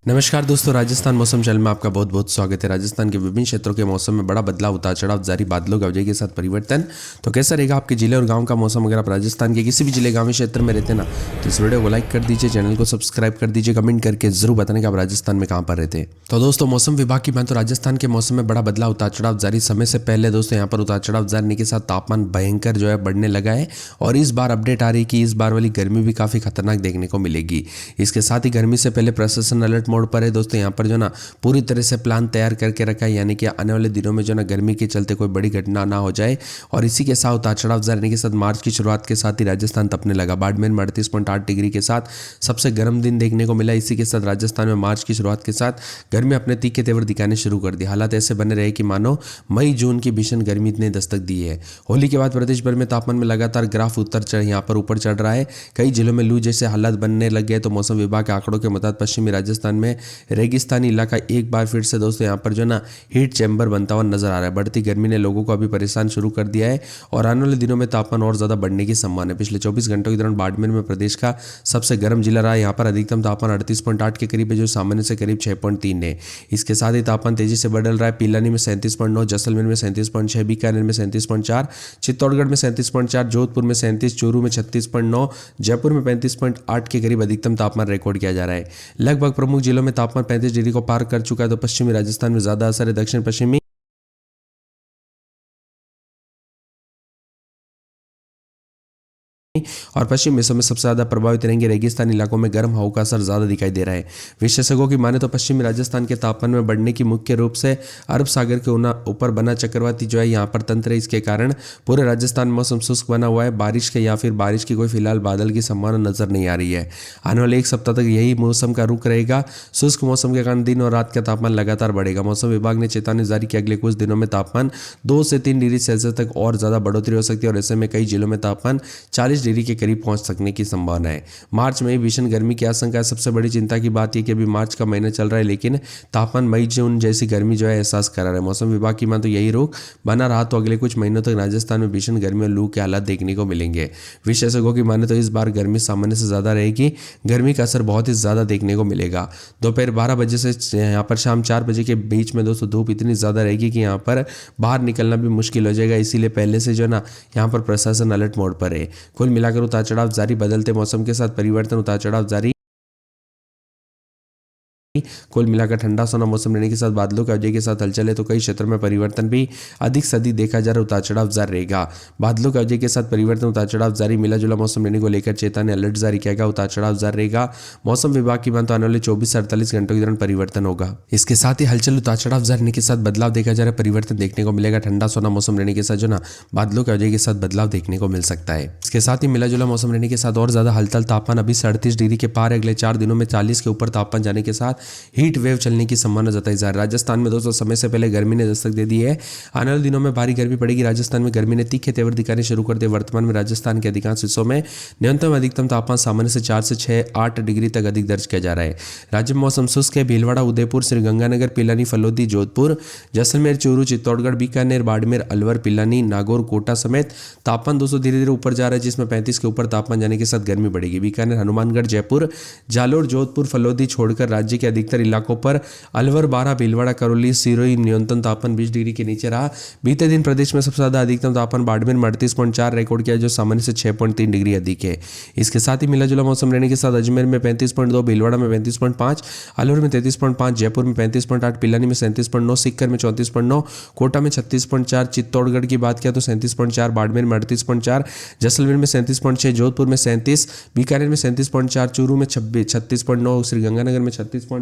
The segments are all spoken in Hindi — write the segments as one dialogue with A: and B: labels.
A: नमस्कार दोस्तों, राजस्थान मौसम चैनल में आपका बहुत बहुत स्वागत है। राजस्थान के विभिन्न क्षेत्रों के मौसम में बड़ा बदलाव, उतार चढ़ाव जारी, बादलों की वजह के साथ परिवर्तन। तो कैसा रहेगा आपके जिले और गांव का मौसम? अगर आप राजस्थान के किसी भी जिले गांव क्षेत्र में रहते हैं ना, तो इस वीडियो को लाइक कर दीजिए, चैनल को सब्सक्राइब कर दीजिए, कमेंट करके जरूर बताने कि आप राजस्थान में कहाँ पर रहते हैं। तो दोस्तों, मौसम विभाग की बात तो राजस्थान के मौसम में बड़ा बदलाव, उतार चढ़ाव जारी। समय से पहले दोस्तों यहाँ पर उतार चढ़ाव जारी के साथ तापमान भयंकर जो है बढ़ने लगा है। और इस बार अपडेट आ रही है कि इस बार वाली गर्मी भी काफ़ी खतरनाक देखने को मिलेगी। इसके साथ ही गर्मी से पहले प्रशासन अलर्ट मोड पर है दोस्तों। यहाँ पर जो ना पूरी तरह से प्लान तैयार करके रखा है, यानी कि आने वाले दिनों में जो ना गर्मी के चलते कोई बड़ी घटना ना हो जाए। और इसी के साथ उतार चढ़ाव जारी के साथ मार्च की शुरुआत के साथ ही राजस्थान तपने लगा। बाड़मेर में 38.8 डिग्री के साथ सबसे गर्म दिन देखने को मिला। इसी के साथ राजस्थान में मार्च की शुरुआत के साथ गर्मी अपने तीखे तेवर दिखाने शुरू कर दी। हालात ऐसे बने रहे कि मानो मई जून की भीषण गर्मी ने दस्तक दी है। होली के बाद प्रदेश भर में तापमान में लगातार ग्राफ ऊपर चढ़ रहा है। कई जिलों में लू जैसे हालात बनने लग गए। तो मौसम विभाग के आंकड़ों के मुताबिक पश्चिमी राजस्थान में रेगिस्तानी इलाका एक बार फिर से दोस्तों यहाँ पर जो ना हीट चैम्बर बनता हुआ नजर आ रहा है। बढ़ती गर्मी ने लोगों को अभी परेशान शुरू कर दिया है और आने वाले दिनों में तापमान और ज्यादा बढ़ने की संभावना है। पिछले 24 घंटों के दौरान बाड़मेर में प्रदेश का सबसे गर्म जिला रहा। यहाँ पर अधिकतम तापमान 38.8 के करीब है, जो सामान्य से करीब 6.3 है। इसके साथ ही तापमान तेजी से बढ़ रहा है। पिलानी में 37.9, जैसलमेर में 37.6, बीकानेर में 37.4, चित्तौड़गढ़ में 37.4, जोधपुर में 37, चूरू में 36.9, जयपुर में 35.8 के करीब अधिकतम तापमान रिकॉर्ड किया जा रहा है। लगभग प्रमुख जिलों में तापमान 35 डिग्री को पार कर चुका है। तो पश्चिमी राजस्थान में ज्यादा असर है। दक्षिण पश्चिमी और पश्चिम हिस्सों में सबसे ज्यादा प्रभावित रहेंगे। रेगिस्तानी इलाकों में गर्म हवा का असर ज्यादा दिखाई दे रहा है। विशेषज्ञों की माने तो पश्चिमी राजस्थान के तापमान में बढ़ने की मुख्य रूप से अरब सागर के ऊपर बना चक्रवाती जो है यहाँ पर तंत्र है। इसके कारण पूरे राजस्थान में मौसम शुष्क बना हुआ है। बारिश के या फिर बारिश की कोई फिलहाल बादल की संभावना नजर नहीं आ रही है। आने वाले एक सप्ताह तक यही मौसम का रुख रहेगा। शुष्क मौसम के कारण दिन और रात का तापमान लगातार बढ़ेगा। मौसम विभाग ने चेतावनी जारी की अगले कुछ दिनों में तापमान 2 से 3 डिग्री सेल्सियस तक और ज्यादा बढ़ोतरी हो सकती है और ऐसे में कई जिलों में तापमान 40 डिग्री के करीब पहुंच सकने की संभावना है। मार्च में भीषण गर्मी की आशंका है। सबसे बड़ी चिंता की बात यह कि अभी मार्च का महीना चल रहा है, लेकिन तापमान मई जून जैसी गर्मी जो है एहसास करा रहा है। मौसम विभाग की मान तो यही रुख बना रहा तो अगले कुछ महीनों तक राजस्थान में भीषण गर्मी और लू के हालात देखने को मिलेंगे। विशेषज्ञों की माने तो इस बार गर्मी सामान्य से ज्यादा रहेगी। गर्मी का असर बहुत ही ज्यादा देखने को मिलेगा। दोपहर 12 बजे से यहाँ पर शाम 4 बजे के बीच में दोस्तों धूप इतनी ज्यादा रहेगी कि यहाँ पर बाहर निकलना भी मुश्किल हो जाएगा। इसीलिए पहले से जो ना यहाँ पर प्रशासन अलर्ट मोड पर है। कुल मिलाकर उतार चढ़ाव जारी, बदलते मौसम के साथ परिवर्तन, उतार चढ़ाव जारी। कुल मिलाकर ठंडा सोना मौसम रहने के साथ बादलों की वजह के साथ हलचल है। तो कई क्षेत्रों में परिवर्तन भी अधिक से अधिक देखा जा रहा है। उतार चढ़ाव जारी रहेगा। बादलों की वजह के साथ परिवर्तन, उतार चढ़ाव जारी। मिला जुला मौसम रहने को लेकर चेतावनी अलर्ट जारी किया गया। उतार चढ़ाव जारी रहेगा। मौसम विभाग की बात तो आने वाले 24 से 48 घंटों के दौरान परिवर्तन होगा। इसके साथ ही हलचल, उतार चढ़ाव जारी के साथ बदलाव देखा जा रहा है। परिवर्तन देखने को मिलेगा। ठंडा सोना मौसम रहने के साथ जो ना बादलों की वजह के साथ बदलाव देखने को मिल सकता है। इसके साथ ही मिला जुला मौसम रहने के साथ और ज्यादा हलचल, तापमान अभी 38 डिग्री के पार है। अगले 4 दिनों में 40 के ऊपर तापमान जाने के साथ हीट वेव चलने की संभावना जताई जा रही है। राजस्थान में दोस्तों समय से पहले गर्मी ने दस्तक दे दी है। आने वाले दिनों में भारी गर्मी पड़ेगी। राजस्थान में गर्मी ने तीखे तेवर दिखाने शुरू कर दिए। वर्तमान में राजस्थान के अधिकांश हिस्सों में न्यूनतम अधिकतम तापमान सामान्य से 4 से 6-8 डिग्री तक अधिक दर्ज किया जा रहा है। राज्य में मौसम शुष्क है। भीलवाड़ा, उदयपुर, श्रीगंगानगर, पिलानी, फलोदी, जोधपुर, जैसलमेर, चूरू, चित्तौड़गढ़, बीकानेर, बाड़मेर, अलवर, पिलानी, नागौर, कोटा समेत तापमान दोस्तों धीरे धीरे ऊपर जा रहा है, जिसमें 35 के ऊपर तापमान जाने के साथ गर्मी बढ़ेगी। बीकानेर, हनुमानगढ़, जयपुर, जालोर, जोधपुर, फलोदी छोड़कर राज्य के अधिकतर इलाकों पर अलवर, बारा, भीलवाड़ा, करौली, सिरोही न्यूनतम तापमान 20 डिग्री के नीचे रहा। बीते दिन प्रदेश में सबसे ज्यादा अधिकतम तापमान बाड़मेर में 38.4 रिकॉर्ड किया, जो सामान्य से 6.3 डिग्री अधिक है। इसके साथ ही मिला जुला मौसम रहने के साथ अजमेर में 35.2, भीलवाड़ा में 35.5, अलवर में 33.5, जयपुर में 35.8, पिलानी में 37.9, सीकर में 34.9, कोटा में 36.4, चित्तौड़गढ़ की बात किया तो 37.4, बाड़मेर में 38.4, जैसलमेर में 37.6, जोधपुर में 37, बीकानेर में 37.4, चूरू में 36.9, श्रीगंगानगर में 36.3।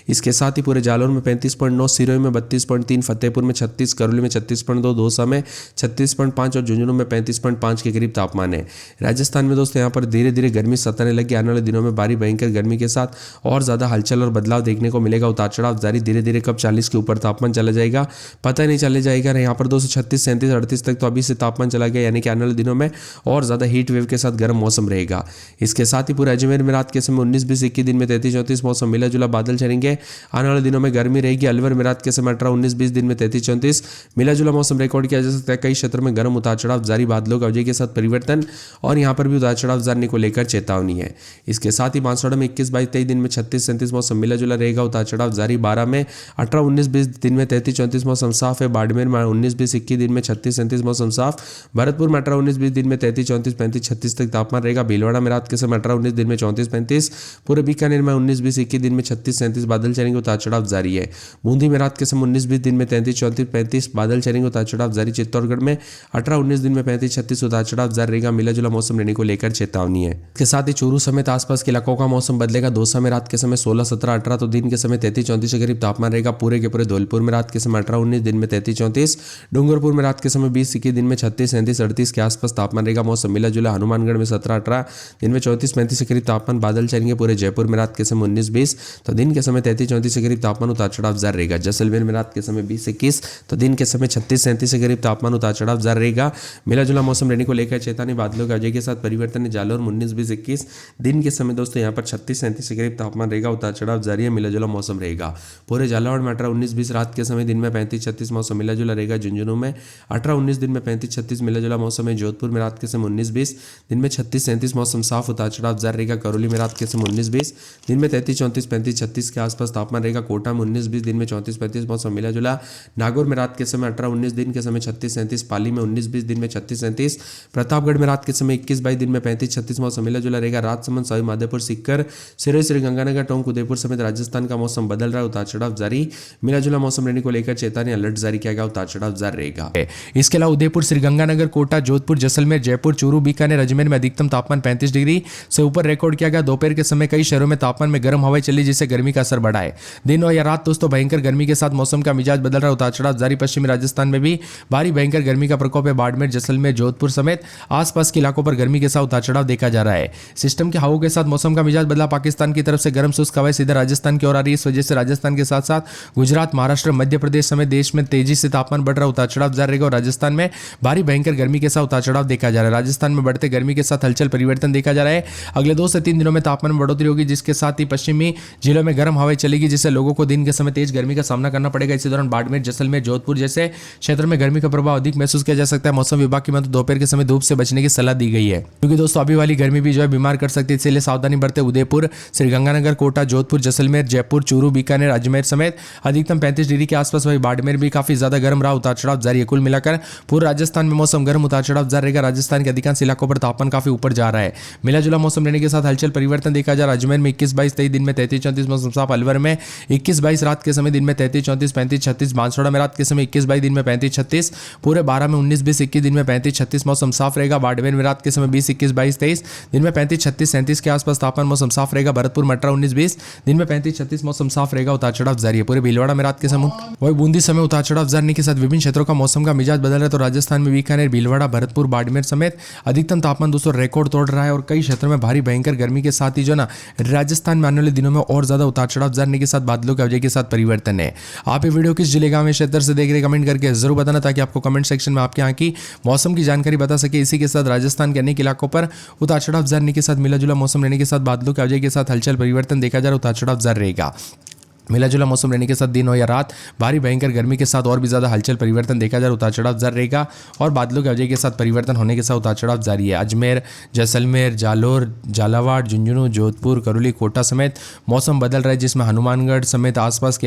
A: इसके साथ ही पूरे जालौर में 35.9, सिरोही में 32.3, फतेहपुर में 36, करौली में 36.2, दौसा में 36.5 और झुंझुनू में 35.5 के करीब तापमान है। राजस्थान में दोस्तों यहाँ पर धीरे धीरे गर्मी सताने लगी। आने वाले दिनों में भारी भयंकर गर्मी के साथ और ज्यादा हलचल और बदलाव देखने को मिलेगा। उतार चढ़ाव जारी, धीरे धीरे कब 40 के ऊपर तापमान चला जाएगा पता नहीं चले जाएगा। यहाँ पर 236, 37, 38 तक तो अभी से तापमान चला गया, यानी कि आने वाले दिनों में और ज्यादा हीट वेव के साथ गर्म मौसम रहेगा। इसके साथ ही पूरे अजमेर में रात के समय 19, 20, 21 दिन में 33, 34 मौसम मिला जुला बादल छेंगे। आने वाले दिनों में गर्मी रहेगी। अलवर में रात के समय 18-19-20, दिन में 33-34 मिला जुला मौसम रिकॉर्ड किया जा सकता है। कई क्षेत्रों में गर्म उतार चढ़ाव जारी, बादलों की अवधि के साथ परिवर्तन और यहाँ पर भी उतार चढ़ाव जाने को लेकर चेतावनी है। इसके साथ ही बांसवाड़ा में 21-22-23, दिन में 36-37 मौसम मिला जुला रहेगा, उतार चढ़ाव जारी। 12 में 18-19-20, दिन में 33-34 मौसम साफ है। बाड़मेर में 19-20-21, दिन में 36-37 मौसम साफ। भरतपुर में 18-19-20, दिन में 33-34-35-36 तक तापमान रहेगा। भीलवाड़ा में रात के समय 18-19, दिन में 34-35। पूरे बीकानेर में 19-20-21, दिन में 36-37 बादल चलेंगे, उतार चढ़ाव जारी है। बूंदी में रात के समय 19-20, दिन में 33-34-35 बादल चलेंगे, उतार चढ़ाव जारी। चित्तौड़गढ़ में 18-19, दिन में 35-36 उतार चढ़ाव जारी रहेगा। मिला जुला मौसम रहने को लेकर चेतावनी है। इसके साथ ही चूरू समेत आसपास के इलाकों का मौसम बदलेगा। दौसा में रात के समय 16-17-18 तो दिन के समय 33-34 के करीब तापमान रहेगा। पूरे के पूरे धौलपुर में रात के समय 18-19, दिन में 33-34। डूंगरपुर में रात के समय 20-21, दिन में 36-37-38 के आसपास तापमान रहेगा। मौसम मिला जुला। हनुमानगढ़ में 17-18, दिन में 34-35 के करीब तापमान बादल चलेंगे। पूरे जयपुर में रात के समय 19-20 तो दिन के समय 33-34 के करीब तापमान उतार चढ़ाव जारी रहेगा। जैसलमेर में रात के समय 20-21 तो दिन के समय 36-37 के करीब तापमान उतार चढ़ाव जारी रहेगा। मिला जुला मौसम रहने को लेकर चेतावनी, बादलों की अवधि के साथ परिवर्तन है। जालौर में 19-20-21, दिन के समय दोस्तों यहाँ पर 36-37 के करीब तापमान रहेगा, उतार चढ़ाव जारी है। मिला जुला मौसम रहेगा। पूरे झालावाड़ में 18-19-20 रात के समय, दिन में 35-36 मौसम मिला जुला रहेगा। झुंझुनू में 18-19, दिन में 35-36 मिला जुला मौसम है। जोधपुर में रात के समय 19-20, दिन में 36-37 मौसम साफ, उतार चढ़ाव जारी रहेगा। करौली में रात के समय 19-20, दिन में 33-34 35-36 के आसपास तापमान रहेगा। कोटा में 19-20, दिन में 34-35 मौसम मिला जुला। नागौर में रात के समय 18-19, दिन के समय 36-37। पाली में 19-20, दिन में 36-37। प्रतापगढ़ में रात के समय 21-22, दिन में 35-36 मौसम मिला जुला रहेगा। राजसमंद, सवाई माधोपुर, सीकर, सिरोही, श्रीगंगानगर, टोंक, उदयपुर समेत राजस्थान का मौसम बदल रहा है, उतार चढ़ाव जारी। मिला जुला मौसम रहने को लेकर चेतावनी, अलर्ट जारी किया गया, उतार चढ़ाव जारी रहेगा।
B: इसके अलावा उदयपुर, श्रीगंगानगर, कोटा, जोधपुर, जैसलमेर, जयपुर, चूरू, बीकानेर, अजमेर में अधिकतम तापमान 35 डिग्री से ऊपर रिकॉर्ड किया गया। दोपहर के समय कई शहरों में तापमान में गर्म हवाएं चली, जिससे गर्मी का असर बढ़ा है। दिन और या रात दोस्तों भयंकर गर्मी के साथ मौसम का मिजाज बदल रहा है, उतार चढ़ाव जारी। पश्चिमी राजस्थान में भी भारी भयंकर गर्मी का प्रकोप है। बाड़मेर, जैसलमेर, जोधपुर समेत आसपास के इलाकों पर गर्मी के साथ उतार चढ़ाव देखा जा रहा है। सिस्टम के हवाओं के साथ मौसम का मिजाज बदला। पाकिस्तान की तरफ से गर्म शुष्क हवाएं सीधे राजस्थान की ओर आ रही है। इस वजह से राजस्थान के साथ साथ गुजरात, महाराष्ट्र, मध्य प्रदेश समेत देश में तेजी से तापमान बढ़ रहा, उतार चढ़ाव जारी रहेगा। और राजस्थान में भारी भयंकर गर्मी के साथ उतार चढ़ाव देखा जा रहा है। राजस्थान में बढ़ते गर्मी के साथ हलचल परिवर्तन देखा जा रहा है। अगले 2 से 3 दिनों में तापमान में बढ़ोतरी होगी, जिसके साथ ही पश्चिमी जिलों में गर्म हवाएं चलेगी, जिससे लोगों को दिन के समय तेज गर्मी का सामना करना पड़ेगा। इसी दौरान बाड़मेर, जैसलमेर, जोधपुर जैसे क्षेत्र में गर्मी का प्रभाव अधिक महसूस किया जा सकता है। मौसम विभाग की मात्र दोपहर के समय धूप से बचने की सलाह दी गई है, क्योंकि दोस्तों अभी वाली गर्मी भी जो है बीमार कर सकती है, इसलिए सावधानी बरते। उदयपुर, श्रीगंगानगर, कोटा, जोधपुर, जैसलमेर, जयपुर, चूरू, बीकानेर, अजमेर समेत अधिकतम 35 डिग्री के आसपास। वही बाड़मेर भी काफी ज्यादा गर्म रहा, उतार चढ़ाव जारी है। कुल मिलाकर पूरे राजस्थान में मौसम गर्म, उतार चढ़ाव जारी रहेगा। राजस्थान के अधिकांश इलाकों पर तापमान काफी ऊपर जा रहा है। मिला जुला मौसम रहने के साथ हलचल परिवर्तन देखा जा रहा है। अजमेर में 21-22-23, दिन में 33-34 मौसम साफ। अलवर में 21-22 रात के समय, दिन में 33-34 35-36। बांसवाड़ा में रात के समय 21-22, दिन में 35-36। पूरे 12 में 19-20-21, दिन में 35-36 मौसम साफ रहेगा। बाड़मेर में रात के समय 20-21-22-23, दिन में 35-36-37 के आसपास तापमान मौसम साफ रहेगा। भरतपुर में 18-19-20, दिन में 35-36 मौसम साफ रहेगा, उतार चढ़ाव जारी है। पूरे भीलवाड़ा में रात के समय वही बूंदी समय उतार चढ़ाव जारी के साथ विभिन्न क्षेत्रों का मौसम का मिजाज बदल रहा है। तो राजस्थान में बीकानेर, भीलवाड़ा, भरतपुर, बाड़मेर समेत अधिकतम तापमान दोस्तों रिकॉर्ड तोड़ रहा है, और कई क्षेत्रों में भारी भयंकर गर्मी के साथ ही जो ना राजस्थान में आने वाले दिनों में और ज्यादा उतार चढ़ाव जारी के साथ बादलों की अवधि के साथ परिवर्तन है। आप ये वीडियो किस जिले, गांव में, क्षेत्र से देख रहे कमेंट करके जरूर बताना, ताकि आपको कमेंट सेक्शन में आपके यहाँ की मौसम की जानकारी बता सके। इसी के साथ राजस्थान के अनेक इलाकों पर उतार चढ़ाव जारी के साथ मिला जुला मौसम रहने के साथ बादलों की अवधि के साथ हलचल परिवर्तन देखा जा रहा है, उतार चढ़ाव जारी रहेगा। मिला जुला मौसम रहने के साथ दिन हो या रात भारी भयंकर गर्मी के साथ और भी ज्यादा हलचल परिवर्तन देखा जा रहा है, उतार चढ़ाव जारी रहेगा। और बादलों की वजह के साथ परिवर्तन होने के साथ उतार चढ़ाव जारी है। अजमेर, जैसलमेर, जालोर, झालावाड़, झुंझुनू, जोधपुर, करौली, कोटा समेत मौसम बदल रहा है, जिसमें हनुमानगढ़ समेत आसपास के